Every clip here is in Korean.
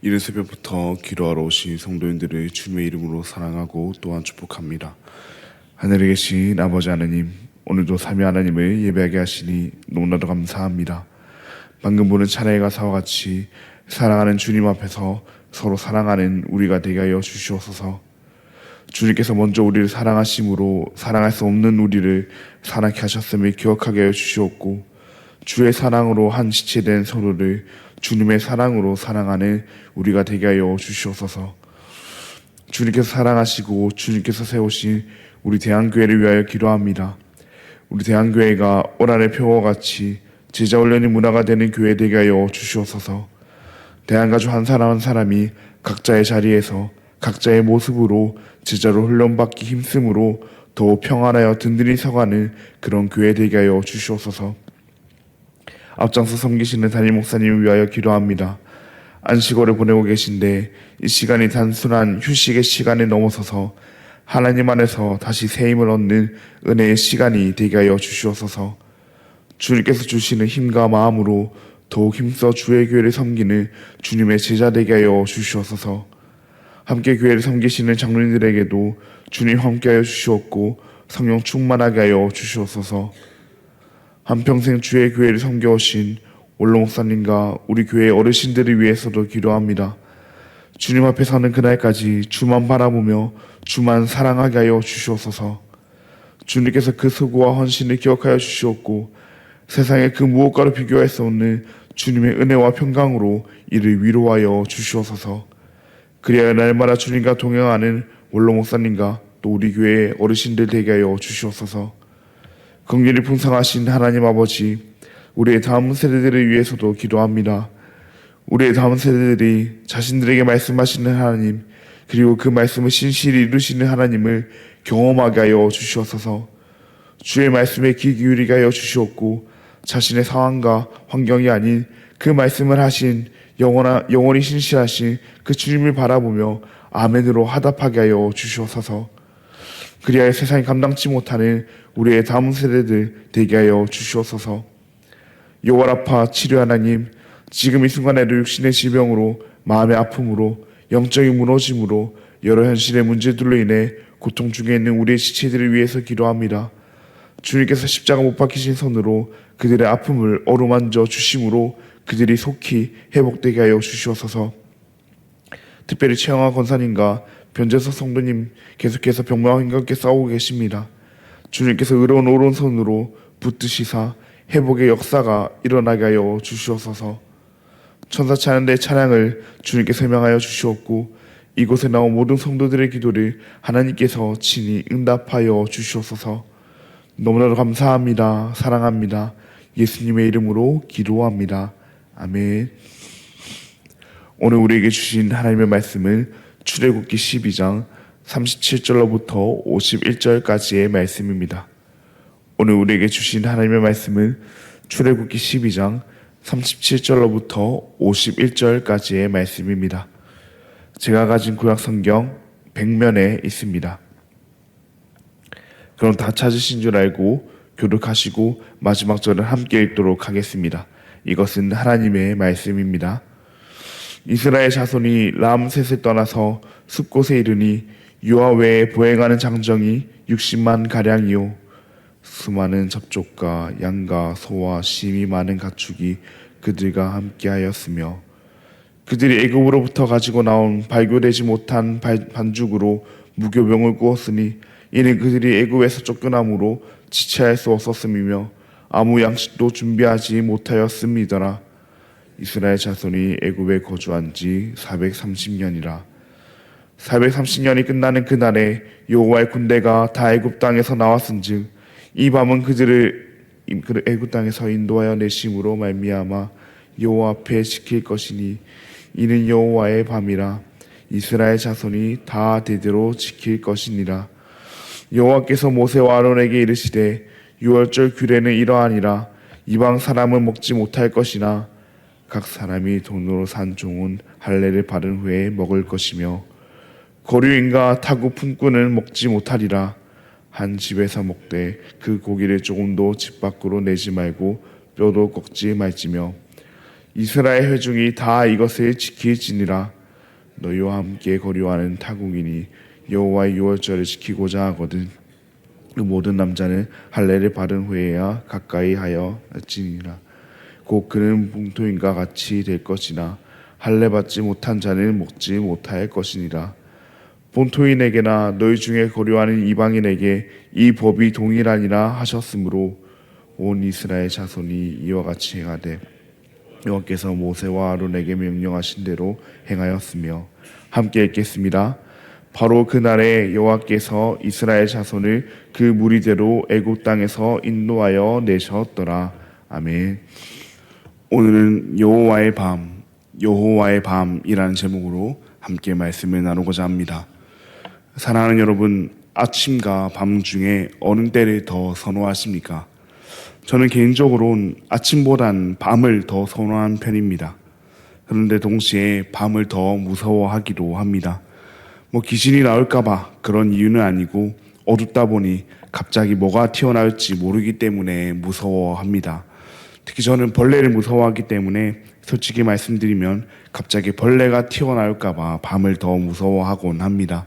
이른 새벽부터 기도하러 오신 성도님들을 주님의 이름으로 사랑하고 또한 축복합니다. 하늘에 계신 아버지 하나님, 오늘도 삼위 하나님을 예배하게 하시니 너무나도 감사합니다. 방금 보는 찬양의 가사와 같이 사랑하는 주님 앞에서 서로 사랑하는 우리가 되게 하여 주시옵소서. 주님께서 먼저 우리를 사랑하심으로 사랑할 수 없는 우리를 사랑케 하셨음을 기억하게 하여 주시옵고, 주의 사랑으로 한 지체된 서로를 주님의 사랑으로 사랑하는 우리가 되게 하여 주시옵소서. 주님께서 사랑하시고 주님께서 세우신 우리 대한교회를 위하여 기도합니다. 우리 대한교회가 오란의 표와 같이 제자훈련의 문화가 되는 교회 되게 하여 주시옵소서. 대한가족 한 사람 한 사람이 각자의 자리에서 각자의 모습으로 제자로 훈련받기 힘쓰므로 더욱 평안하여 든든히 서가는 그런 교회 되게 하여 주시옵소서. 앞장서 섬기시는 담임 목사님을 위하여 기도합니다. 안식월을 보내고 계신데 이 시간이 단순한 휴식의 시간에 넘어서서 하나님 안에서 다시 새 힘을 얻는 은혜의 시간이 되게 하여 주시옵소서. 주님께서 주시는 힘과 마음으로 더욱 힘써 주의 교회를 섬기는 주님의 제자 되게 하여 주시옵소서. 함께 교회를 섬기시는 장로님들에게도 주님 함께하여 주시옵고 성령 충만하게 하여 주시옵소서. 한평생 주의 교회를 섬겨오신 원로 목사님과 우리 교회 어르신들을 위해서도 기도합니다. 주님 앞에 서는 그날까지 주만 바라보며 주만 사랑하게 하여 주시옵소서. 주님께서 그 수고와 헌신을 기억하여 주시옵고 세상의 그 무엇과도 비교할 수 없는 주님의 은혜와 평강으로 이를 위로하여 주시옵소서. 그리하여 날마다 주님과 동행하는 원로 목사님과 또 우리 교회의 어르신들 되게 하여 주시옵소서. 긍휼이 풍성하신 하나님 아버지, 우리의 다음 세대들을 위해서도 기도합니다. 우리의 다음 세대들이 자신들에게 말씀하시는 하나님, 그리고 그 말씀을 신실히 이루시는 하나님을 경험하게 하여 주시옵소서. 주의 말씀에 귀 기울이게 하여 주시옵고 자신의 상황과 환경이 아닌 그 말씀을 하신 영원히 신실하신 그 주님을 바라보며 아멘으로 화답하게 하여 주시옵소서. 그리하여 세상이 감당치 못하는 우리의 다음 세대들 되게 하여 주시옵소서. 여호와라파 치료 하나님, 지금 이 순간에도 육신의 질병으로 마음의 아픔으로 영적인 무너짐으로 여러 현실의 문제들로 인해 고통 중에 있는 우리의 지체들을 위해서 기도합니다. 주님께서 십자가 못 박히신 손으로 그들의 아픔을 어루만져 주심으로 그들이 속히 회복되게 하여 주시옵소서. 특별히 최영하 권사님과 변재석 성도님 계속해서 병마와 힘겹게 싸우고 계십니다. 주님께서 의로운 오른손으로 붙드시사 회복의 역사가 일어나게 하여 주시옵소서. 천사 찬양대 찬양을 주님께서 명하여 주시옵고 이곳에 나온 모든 성도들의 기도를 하나님께서 친히 응답하여 주시옵소서. 너무나도 감사합니다. 사랑합니다. 예수님의 이름으로 기도합니다. 아멘. 오늘 우리에게 주신 하나님의 말씀은 출애굽기 12장 37절로부터 51절까지의 말씀입니다. 오늘 우리에게 주신 하나님의 말씀은 출애굽기 12장 37절로부터 51절까지의 말씀입니다. 제가 가진 구약 성경 100면에 있습니다. 그럼 다 찾으신 줄 알고 교독하시고 마지막 절을 함께 읽도록 하겠습니다. 이것은 하나님의 말씀입니다. 이스라엘 자손이 람셋을 떠나서 숲곳에 이르니 유아 외에 보행하는 장정이 60만 가량이요 수많은 잡족과 양과 소와 심이 많은 가축이 그들과 함께하였으며 그들이 애굽으로부터 가지고 나온 발교되지 못한 반죽으로 무교병을 구웠으니 이는 그들이 애굽에서 쫓겨남으로 지체할 수 없었음이며 아무 양식도 준비하지 못하였음이더라. 이스라엘 자손이 애굽에 거주한 지 430년이라. 430년이 끝나는 그날에 여호와의 군대가 다 애굽 땅에서 나왔은즉 이 밤은 그들을 애굽 땅에서 인도하여 내심으로 말미암아 여호와 앞에 지킬 것이니 이는 여호와의 밤이라. 이스라엘 자손이 다 대대로 지킬 것이니라. 여호와께서 모세와 아론에게 이르시되 유월절 규례는 이러하니라. 이방 사람은 먹지 못할 것이나 각 사람이 돈으로 산 종은 할례를 받은 후에 먹을 것이며 거류인과 타고 품꾼은 먹지 못하리라. 한 집에서 먹되 그 고기를 조금도 집 밖으로 내지 말고 뼈도 꺾지 말지며 이스라엘 회중이 다 이것을 지킬지니라. 너희와 함께 거류하는 타국인이 여호와의 유월절을 지키고자 하거든 그 모든 남자는 할례를 받은 후에야 가까이 하여 지니라. 곧 그는 봉토인과 같이 될 것이나 할례 받지 못한 자는 먹지 못할 것이니라. 본토인에게나 너희 중에 거류하는 이방인에게 이 법이 동일하니라 하셨으므로 온 이스라엘 자손이 이와 같이 행하되 여호와께서 모세와 아론에게 명령하신 대로 행하였으며. 함께 읽겠습니다. 바로 그날에 여호와께서 이스라엘 자손을 그 무리대로 애굽 땅에서 인도하여 내셨더라. 아멘. 오늘은 여호와의 밤이라는 제목으로 함께 말씀을 나누고자 합니다. 사랑하는 여러분, 아침과 밤 중에 어느 때를 더 선호하십니까? 저는 개인적으로는 아침보단 밤을 더 선호하는 편입니다. 그런데 동시에 밤을 더 무서워하기도 합니다. 귀신이 나올까봐 그런 이유는 아니고 어둡다 보니 갑자기 뭐가 튀어나올지 모르기 때문에 무서워합니다. 특히 저는 벌레를 무서워하기 때문에 솔직히 말씀드리면 갑자기 벌레가 튀어나올까봐 밤을 더 무서워하곤 합니다.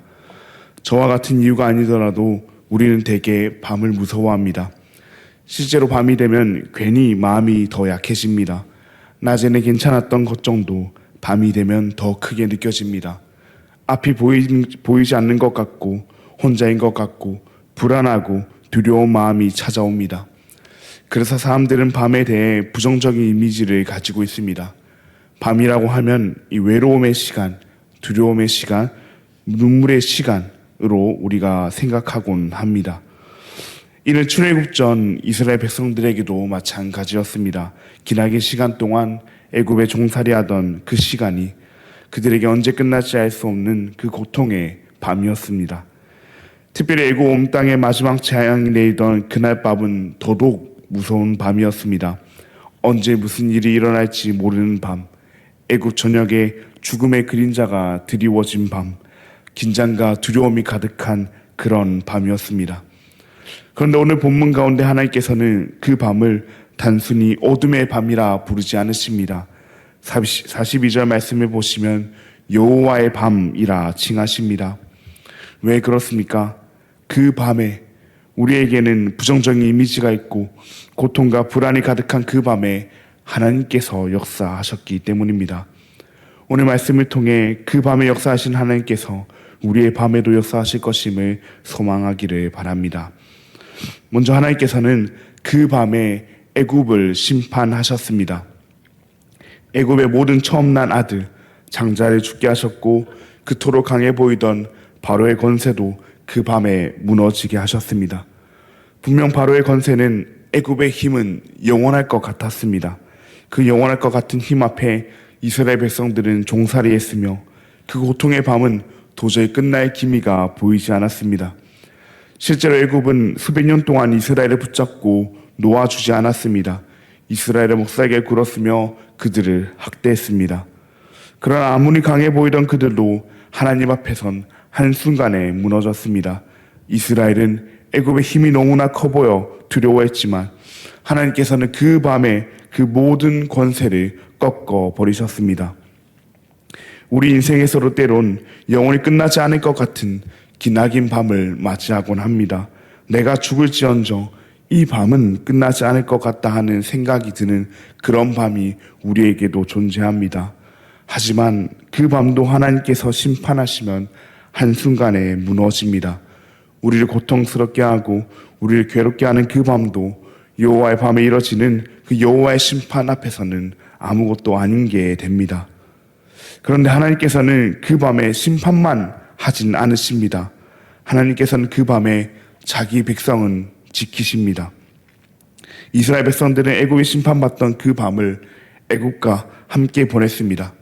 저와 같은 이유가 아니더라도 우리는 대개 밤을 무서워합니다. 실제로 밤이 되면 괜히 마음이 더 약해집니다. 낮에는 괜찮았던 걱정도 밤이 되면 더 크게 느껴집니다. 앞이 보이지 않는 것 같고 혼자인 것 같고 불안하고 두려운 마음이 찾아옵니다. 그래서 사람들은 밤에 대해 부정적인 이미지를 가지고 있습니다. 밤이라고 하면 이 외로움의 시간, 두려움의 시간, 눈물의 시간으로 우리가 생각하곤 합니다. 이는 출애굽 전 이스라엘 백성들에게도 마찬가지였습니다. 기나긴 시간 동안 애굽에 종살이하던 그 시간이 그들에게 언제 끝날지 알 수 없는 그 고통의 밤이었습니다. 특별히 애굽 온 땅의 마지막 재앙이 내리던 그날 밤은 더더욱 무서운 밤이었습니다. 언제 무슨 일이 일어날지 모르는 밤, 애굽 전역에 죽음의 그림자가 드리워진 밤, 긴장과 두려움이 가득한 그런 밤이었습니다. 그런데 오늘 본문 가운데 하나님께서는 그 밤을 단순히 어둠의 밤이라 부르지 않으십니다. 42절 말씀을 보시면 여호와의 밤이라 칭하십니다. 왜 그렇습니까? 그 밤에 우리에게는 부정적인 이미지가 있고 고통과 불안이 가득한 그 밤에 하나님께서 역사하셨기 때문입니다. 오늘 말씀을 통해 그 밤에 역사하신 하나님께서 우리의 밤에도 역사하실 것임을 소망하기를 바랍니다. 먼저 하나님께서는 그 밤에 애굽을 심판하셨습니다. 애굽의 모든 처음 난 아들 장자를 죽게 하셨고 그토록 강해 보이던 바로의 권세도 그 밤에 무너지게 하셨습니다. 분명 바로의 권세는 애굽의 힘은 영원할 것 같았습니다. 그 영원할 것 같은 힘 앞에 이스라엘 백성들은 종살이했으며 그 고통의 밤은 도저히 끝날 기미가 보이지 않았습니다. 실제로 애굽은 수백 년 동안 이스라엘을 붙잡고 놓아주지 않았습니다. 이스라엘을 목살게 굴었으며 그들을 학대했습니다. 그러나 아무리 강해 보이던 그들도 하나님 앞에선 한순간에 무너졌습니다. 이스라엘은 애굽의 힘이 너무나 커 보여 두려워했지만 하나님께서는 그 밤에 그 모든 권세를 꺾어 버리셨습니다. 우리 인생에서도 때론 영원히 끝나지 않을 것 같은 기나긴 밤을 맞이하곤 합니다. 내가 죽을지언정 이 밤은 끝나지 않을 것 같다 하는 생각이 드는 그런 밤이 우리에게도 존재합니다. 하지만 그 밤도 하나님께서 심판하시면 한순간에 무너집니다. 우리를 고통스럽게 하고 우리를 괴롭게 하는 그 밤도 여호와의 밤에 이뤄지는 그 여호와의 심판 앞에서는 아무것도 아닌 게 됩니다. 그런데 하나님께서는 그 밤에 심판만 하진 않으십니다. 하나님께서는 그 밤에 자기 백성은 지키십니다. 이스라엘 백성들은 애굽에 심판받던 그 밤을 애굽과 함께 보냈습니다.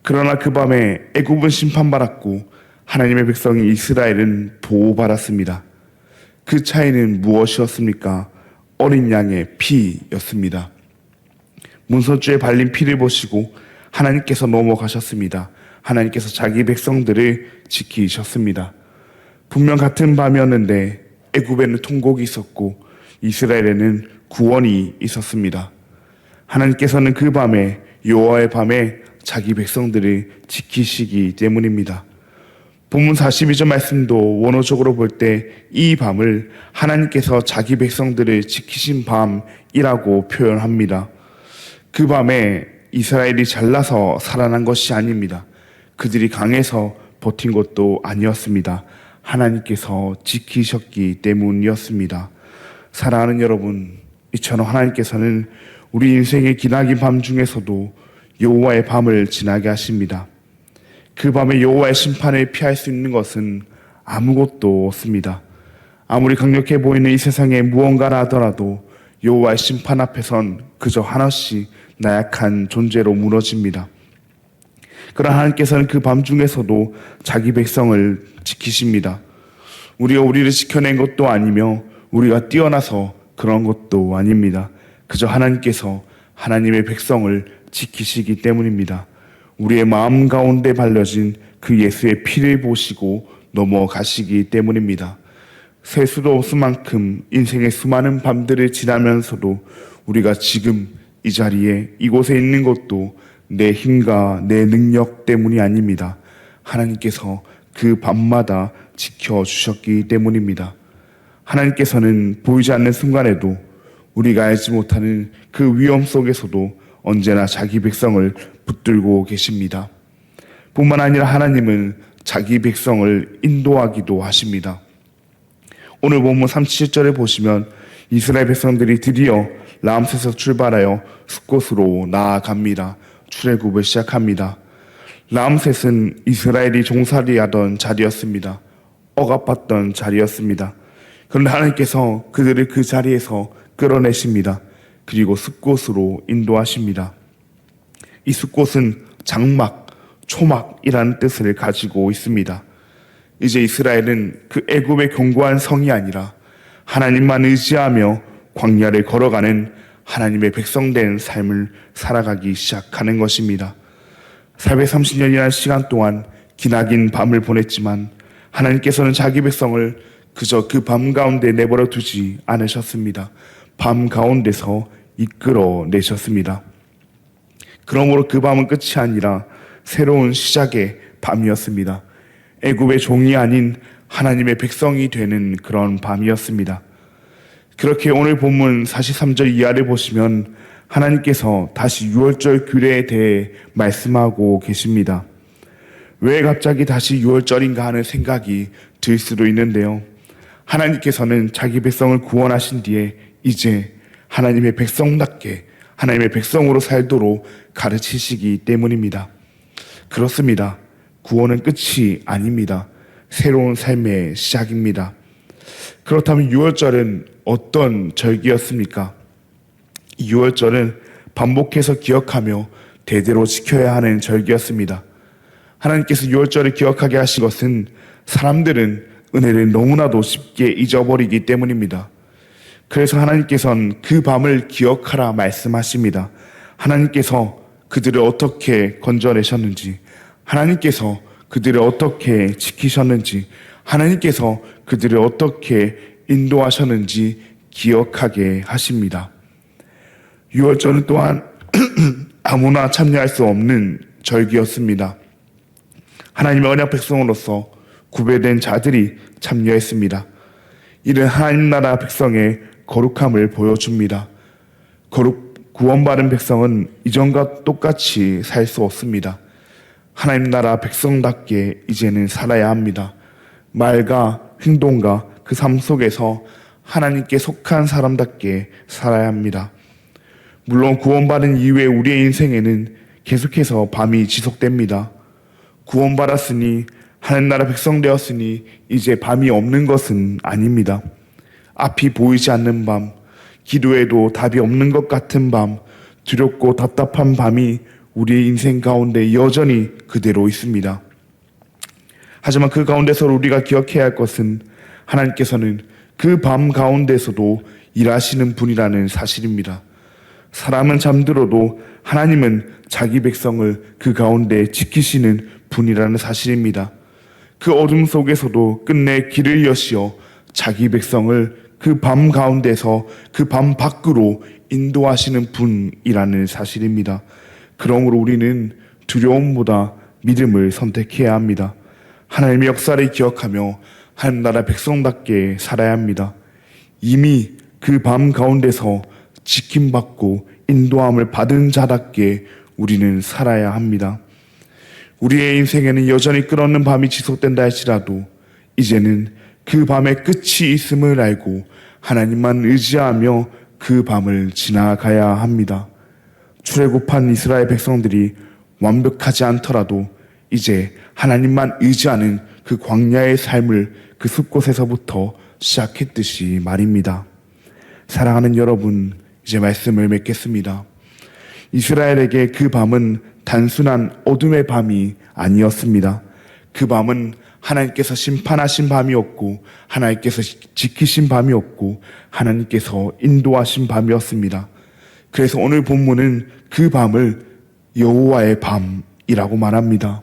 그러나 그 밤에 애굽은 심판받았고 하나님의 백성인 이스라엘은 보호받았습니다. 그 차이는 무엇이었습니까? 어린 양의 피였습니다. 문설주에 발린 피를 보시고 하나님께서 넘어가셨습니다. 하나님께서 자기 백성들을 지키셨습니다. 분명 같은 밤이었는데 애굽에는 통곡이 있었고 이스라엘에는 구원이 있었습니다. 하나님께서는 그 밤에 여호와의 밤에 자기 백성들을 지키시기 때문입니다. 본문 42절 말씀도 원어적으로 볼 때 이 밤을 하나님께서 자기 백성들을 지키신 밤이라고 표현합니다. 그 밤에 이스라엘이 잘나서 살아난 것이 아닙니다. 그들이 강해서 버틴 것도 아니었습니다. 하나님께서 지키셨기 때문이었습니다. 사랑하는 여러분, 이처럼 하나님께서는 우리 인생의 기나긴 밤 중에서도 여호와의 밤을 지나게 하십니다. 그 밤에 여호와의 심판을 피할 수 있는 것은 아무것도 없습니다. 아무리 강력해 보이는 이 세상에 무언가라 하더라도 여호와의 심판 앞에선 그저 하나씩 나약한 존재로 무너집니다. 그러나 하나님께서는 그 밤 중에서도 자기 백성을 지키십니다. 우리가 우리를 지켜낸 것도 아니며 우리가 뛰어나서 그런 것도 아닙니다. 그저 하나님께서 하나님의 백성을 지키시기 때문입니다. 우리의 마음 가운데 발려진 그 예수의 피를 보시고 넘어가시기 때문입니다. 셀 수도 없을 만큼 인생의 수많은 밤들을 지나면서도 우리가 지금 이 자리에 이곳에 있는 것도 내 힘과 내 능력 때문이 아닙니다. 하나님께서 그 밤마다 지켜주셨기 때문입니다. 하나님께서는 보이지 않는 순간에도 우리가 알지 못하는 그 위험 속에서도 언제나 자기 백성을 붙들고 계십니다. 뿐만 아니라 하나님은 자기 백성을 인도하기도 하십니다. 오늘 본문 37절에 보시면 이스라엘 백성들이 드디어 람셋에서 출발하여 숫곳으로 나아갑니다. 출애굽을 시작합니다. 람셋은 이스라엘이 종살이하던 자리였습니다. 억압받던 자리였습니다. 그런데 하나님께서 그들을 그 자리에서 끌어내십니다. 그리고 숫곳으로 인도하십니다. 이 숫곳은 장막, 초막이라는 뜻을 가지고 있습니다. 이제 이스라엘은 그 애굽의 견고한 성이 아니라 하나님만 의지하며 광야를 걸어가는 하나님의 백성된 삶을 살아가기 시작하는 것입니다. 430년이라는 시간 동안 기나긴 밤을 보냈지만 하나님께서는 자기 백성을 그저 그 밤 가운데 내버려 두지 않으셨습니다. 밤 가운데서 이끌어내셨습니다. 그러므로 그 밤은 끝이 아니라 새로운 시작의 밤이었습니다. 애굽의 종이 아닌 하나님의 백성이 되는 그런 밤이었습니다. 그렇게 오늘 본문 43절 이하를 보시면 하나님께서 다시 유월절 규례에 대해 말씀하고 계십니다. 왜 갑자기 다시 유월절인가 하는 생각이 들 수도 있는데요. 하나님께서는 자기 백성을 구원하신 뒤에 이제 하나님의 백성답게 하나님의 백성으로 살도록 가르치시기 때문입니다. 그렇습니다. 구원은 끝이 아닙니다. 새로운 삶의 시작입니다. 그렇다면 유월절은 어떤 절기였습니까? 유월절은 반복해서 기억하며 대대로 지켜야 하는 절기였습니다. 하나님께서 유월절을 기억하게 하신 것은 사람들은 은혜를 너무나도 쉽게 잊어버리기 때문입니다. 그래서 하나님께서는 그 밤을 기억하라 말씀하십니다. 하나님께서 그들을 어떻게 건져내셨는지, 하나님께서 그들을 어떻게 지키셨는지, 하나님께서 그들을 어떻게 인도하셨는지 기억하게 하십니다. 유월절은 또한 아무나 참여할 수 없는 절기였습니다. 하나님의 언약 백성으로서 구별된 자들이 참여했습니다. 이는 하나님 나라 백성의 거룩함을 보여줍니다. 구원받은 백성은 이전과 똑같이 살 수 없습니다. 하나님 나라 백성답게 이제는 살아야 합니다. 말과 행동과 그 삶 속에서 하나님께 속한 사람답게 살아야 합니다. 물론 구원받은 이후에 우리의 인생에는 계속해서 밤이 지속됩니다. 구원받았으니 하나님 나라 백성 되었으니 이제 밤이 없는 것은 아닙니다. 앞이 보이지 않는 밤, 기도해도 답이 없는 것 같은 밤, 두렵고 답답한 밤이 우리의 인생 가운데 여전히 그대로 있습니다. 하지만 그 가운데서 우리가 기억해야 할 것은 하나님께서는 그 밤 가운데서도 일하시는 분이라는 사실입니다. 사람은 잠들어도 하나님은 자기 백성을 그 가운데 지키시는 분이라는 사실입니다. 그 어둠 속에서도 끝내 길을 여시어 자기 백성을 그 밤 가운데서 그 밤 밖으로 인도하시는 분이라는 사실입니다. 그러므로 우리는 두려움보다 믿음을 선택해야 합니다. 하나님의 역사를 기억하며 하나님 나라 백성답게 살아야 합니다. 이미 그 밤 가운데서 지킴받고 인도함을 받은 자답게 우리는 살아야 합니다. 우리의 인생에는 여전히 끝없는 밤이 지속된다 할지라도 이제는 그 밤의 끝이 있음을 알고 하나님만 의지하며 그 밤을 지나가야 합니다. 출애굽한 이스라엘 백성들이 완벽하지 않더라도 이제 하나님만 의지하는 그 광야의 삶을 그 숲곳에서부터 시작했듯이 말입니다. 사랑하는 여러분, 이제 말씀을 맺겠습니다. 이스라엘에게 그 밤은 단순한 어둠의 밤이 아니었습니다. 그 밤은 하나님께서 심판하신 밤이었고 하나님께서 지키신 밤이었고 하나님께서 인도하신 밤이었습니다. 그래서 오늘 본문은 그 밤을 여호와의 밤이라고 말합니다.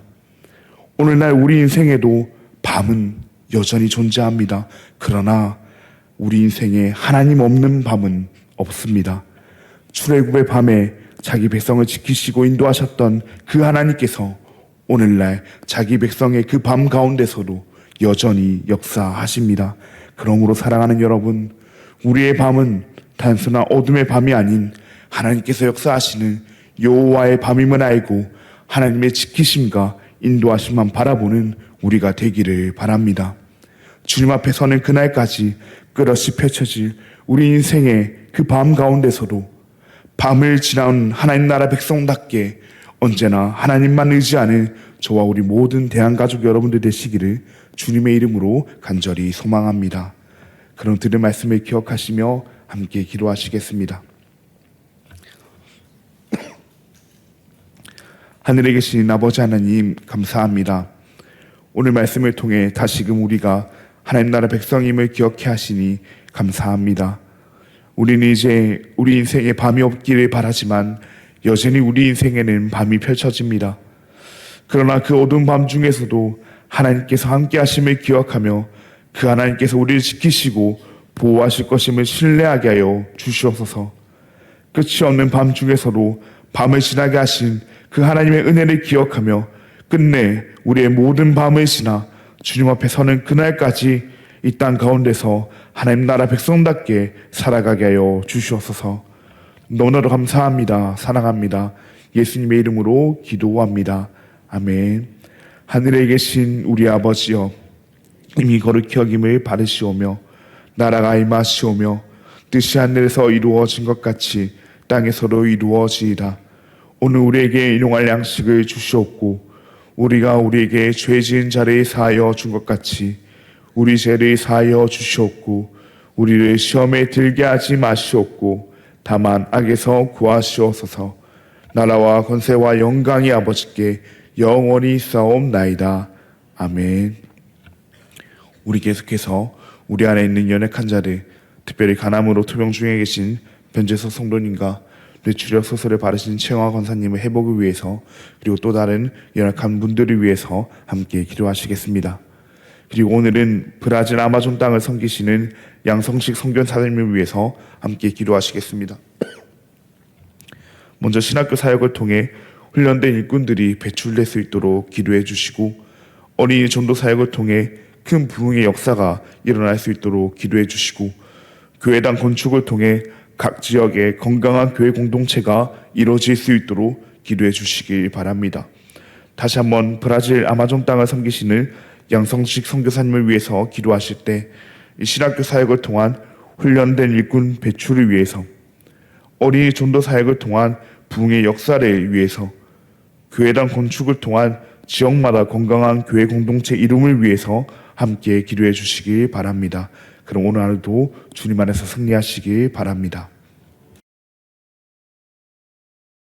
오늘날 우리 인생에도 밤은 여전히 존재합니다. 그러나 우리 인생에 하나님 없는 밤은 없습니다. 출애굽의 밤에 자기 백성을 지키시고 인도하셨던 그 하나님께서 오늘날 자기 백성의 그 밤 가운데서도 여전히 역사하십니다. 그러므로 사랑하는 여러분, 우리의 밤은 단순한 어둠의 밤이 아닌 하나님께서 역사하시는 여호와의 밤임을 알고 하나님의 지키심과 인도하심만 바라보는 우리가 되기를 바랍니다. 주님 앞에 서는 그날까지 끝없이 펼쳐질 우리 인생의 그 밤 가운데서도 밤을 지나온 하나님 나라 백성답게 언제나 하나님만 의지하는 저와 우리 모든 대한가족 여러분들 되시기를 주님의 이름으로 간절히 소망합니다. 그럼 들은 말씀을 기억하시며 함께 기도하시겠습니다. 하늘에 계신 아버지 하나님, 감사합니다. 오늘 말씀을 통해 다시금 우리가 하나님 나라 백성임을 기억해 하시니 감사합니다. 우리는 이제 우리 인생에 밤이 없기를 바라지만 여전히 우리 인생에는 밤이 펼쳐집니다. 그러나 그 어두운 밤 중에서도 하나님께서 함께 하심을 기억하며 그 하나님께서 우리를 지키시고 보호하실 것임을 신뢰하게 하여 주시옵소서. 끝이 없는 밤 중에서도 밤을 지나게 하신 그 하나님의 은혜를 기억하며 끝내 우리의 모든 밤을 지나 주님 앞에 서는 그날까지 이 땅 가운데서 하나님 나라 백성답게 살아가게 하여 주시옵소서. 너무나도 감사합니다. 사랑합니다. 예수님의 이름으로 기도합니다. 아멘. 하늘에 계신 우리 아버지여, 이미 거룩히 여김을 받으시오며 나라가 임하시오며 뜻이 하늘에서 이루어진 것 같이 땅에서도 이루어지이다. 오늘 우리에게 일용할 양식을 주시옵고 우리가 우리에게 죄 지은 자를 사하여 준 것 같이 우리 죄를 사하여 주시옵고 우리를 시험에 들게 하지 마시옵고 다만 악에서 구하시옵소서. 나라와 권세와 영광이 아버지께 영원히 싸움나이다. 아멘. 우리 계속해서 우리 안에 있는 연약한 자들, 특별히 간암으로 투병 중에 계신 변재석 성도님과 뇌출혈 소설을 바르신 최영화 권사님의 회복을 위해서, 그리고 또 다른 연약한 분들을 위해서 함께 기도하시겠습니다. 그리고 오늘은 브라질 아마존 땅을 섬기시는 양성식 선교사님을 위해서 함께 기도하시겠습니다. 먼저 신학교 사역을 통해 훈련된 일꾼들이 배출될 수 있도록 기도해 주시고, 어린이 전도 사역을 통해 큰 부흥의 역사가 일어날 수 있도록 기도해 주시고, 교회당 건축을 통해 각 지역에 건강한 교회 공동체가 이루어질 수 있도록 기도해 주시길 바랍니다. 다시 한번 브라질 아마존 땅을 섬기시는 양성식 선교사님을 위해서 기도하실 때 이 신학교 사역을 통한 훈련된 일꾼 배출을 위해서, 어린이 전도 사역을 통한 부흥의 역사를 위해서, 교회당 건축을 통한 지역마다 건강한 교회 공동체 이름을 위해서 함께 기도해 주시길 바랍니다. 그럼 오늘 하루도 주님 안에서 승리하시길 바랍니다.